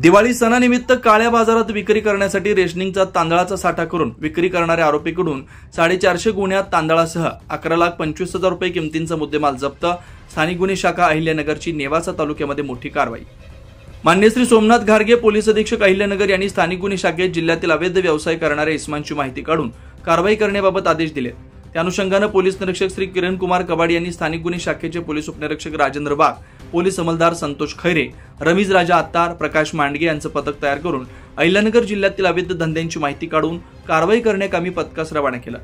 दिवाळी सणानिमित्त काळ्या बाजारात विक्री करण्यासाठी रेशनिंगचा तांदळाचा साठा करून विक्री करणाऱ्या आरोपीकडून 450 गुन्ह्यात तांदळासह 11,25,000 रुपये किमतींचा मुद्देमाल जप्त। स्थानिक गुन्हे शाखा अहिल्यानगरची नेवासा तालुक्यामध्ये मोठी कारवाई। मान्य श्री सोमनाथ घारगे पोलीस अधीक्षक अहिल्यानगर यांनी स्थानिक गुन्हे शाखेत जिल्ह्यातील अवैध व्यवसाय करणाऱ्या इसमांची माहिती काढून कारवाई करण्याबाबत आदेश दिले। त्या अनुषंगाने पोलीस निरीक्षक श्री किरण कुमार कबाडी यांनी स्थानिक गुन्हे शाखेचे पोलीस उपनिरीक्षक राजेंद्र वाघ, पोलीस अंमलदार संतोष खैरे, रमीज राजा अत्तार, प्रकाश मांडगे यांचं पथक तयार करून अहिल्यानगर जिल्ह्यातील अवैध धंद्यांची माहिती काढून कारवाई करण्याकामी पथकास रवाना केलं।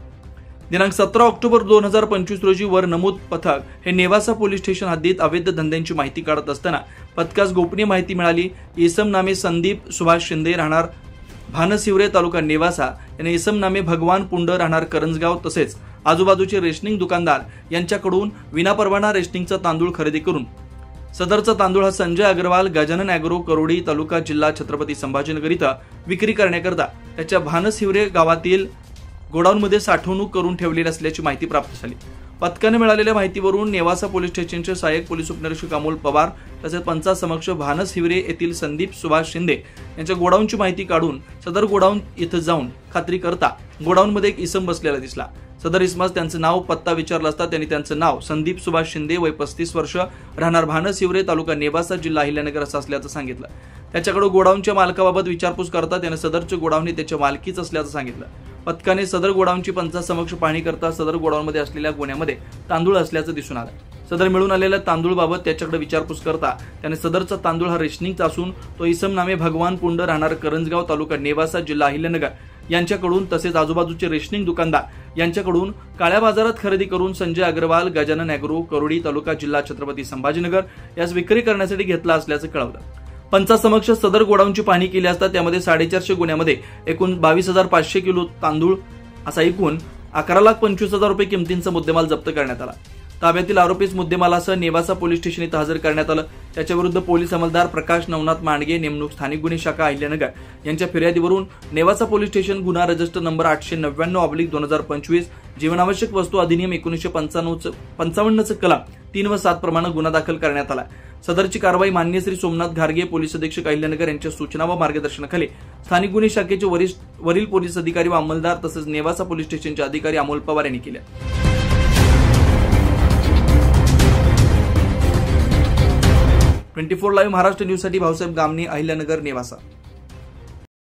दिनांक 17 ऑक्टोबर 2025 रोजी वर नमूद पथक हे नेवासा पोलीस स्टेशन हद्दीत अवैध धंद्यांची माहिती काढत असताना पथकास गोपनीय माहिती मिळाली। इसम नामे संदीप सुभाष शिंदे राहणार भानसिवरे तालुका नेवासा यांनी इसम नामे भगवान पुंड राहणार करंजगाव तसेच आजूबाजूचे रेशनिंग दुकानदार यांच्याकडून विनापरवाना रेशनिंगचा तांदूळ खरेदी करून सदरचा तांदूळ हा संजय अग्रवाल गजानन ॲग्रो करोडी तालुका जिल्हा छत्रपती संभाजीनगर इथं विक्री करण्याकरता त्याच्या भानसिवरे गावातील गोडाऊनमध्ये साठवणूक करून ठेवलेली असल्याची माहिती प्राप्त झाली। पथकाने मिळालेल्या माहितीवरून नेवासा पोलीस स्टेशनचे सहाय्यक पोलीस उपनिरीक्षक अमोल पवार तसेच पंचासमक्ष भानसिवरे येथील संदीप सुभाष शिंदे यांच्या गोडाऊनची माहिती काढून सदर गोडाऊन इथं जाऊन खात्री करता गोडाऊनमध्ये एक इसम बसलेला दिसला। सदर इसमास त्यांचं नाव पत्ता विचारला असता त्यांनी त्यांचं नाव संदीप सुभाष शिंदे वय 35 वर्ष राहणार भानसिवरे तालुका नेवासा जिल्हा अहिल्यानगर असं असल्याचं सांगितलं। त्याच्याकडे गोडाऊनच्या मालकाबाबत विचारपूस करता त्याने सदरचे गोडाऊन हे त्याच्या मालकीच असल्याचं सांगितलं। पथकाने सदर गोडाऊनची पंचासमक्ष पाहणी करता सदर गोडाऊनमध्ये असलेल्या गोण्यामध्ये तांदूळ असल्याचं दिसून आलं। सदर मिळून आलेल्या तांदूळबाबत त्याच्याकडे विचारपूस करता त्याने सदरचा तांदूळ हा रेशनिंगचा असून तो इसम नामे भगवान पुंड राहणार करंजगाव तालुका नेवासा जिल्हा अहिल्यानगर यांच्याकडून तसेच आजूबाजूचे रेशनिंग दुकानदार यांच्याकडून काळ्या बाजारात खरेदी करून संजय अग्रवाल गजानन ॲग्रो करोडी तालुका जिल्हा छत्रपती संभाजीनगर यास विक्री करण्यासाठी घेतला असल्याचं कळवलं। पंचासमक्ष सदर गोडाऊनची पाहणी केली असता त्यामध्ये 450 गुन्ह्यामध्ये एकूण 22,500 किलो तांदूळ असा एकूण 11,25,000 रुपये किमतींचा मुद्देमाल जप्त करण्यात आला। ताब्यातील आरोपीस मुद्देमालासह नेवासा पोलीस स्टेशन इथं हजर करण्यात आलं। त्याच्याविरुद्ध पोलीस अंमलदार प्रकाश नवनाथ मांडगे नेमणूक स्थानिक गुन्हे शाखा अहिल्यानगर यांच्या फिर्यादीवरून नेवासा पोलीस स्टेशन गुन्हा रजिस्टर नंबर 899/2025 जीवनावश्यक वस्तू अधिनियम 1955 कलम 3 व 7 प्रमाणे गुन्हा दाखल करण्यात आला। सदरची कारवाई मान्य श्री सोमनाथ घारगे पोलीस अधीक्षक अहिल्यानगर यांच्या सूचना व मार्गदर्शनाखाली स्थानिक गुन्हे शाखेचे वरील पोलीस अधिकारी व अंमलदार तसेच नेवासा पोलीस स्टेशनचे अधिकारी अमोल पवार यांनी केले। 24 लाईव्ह महाराष्ट्र न्यूज साठी भाऊसाहेब गामणे, अहिल्यानगर, नेवासा।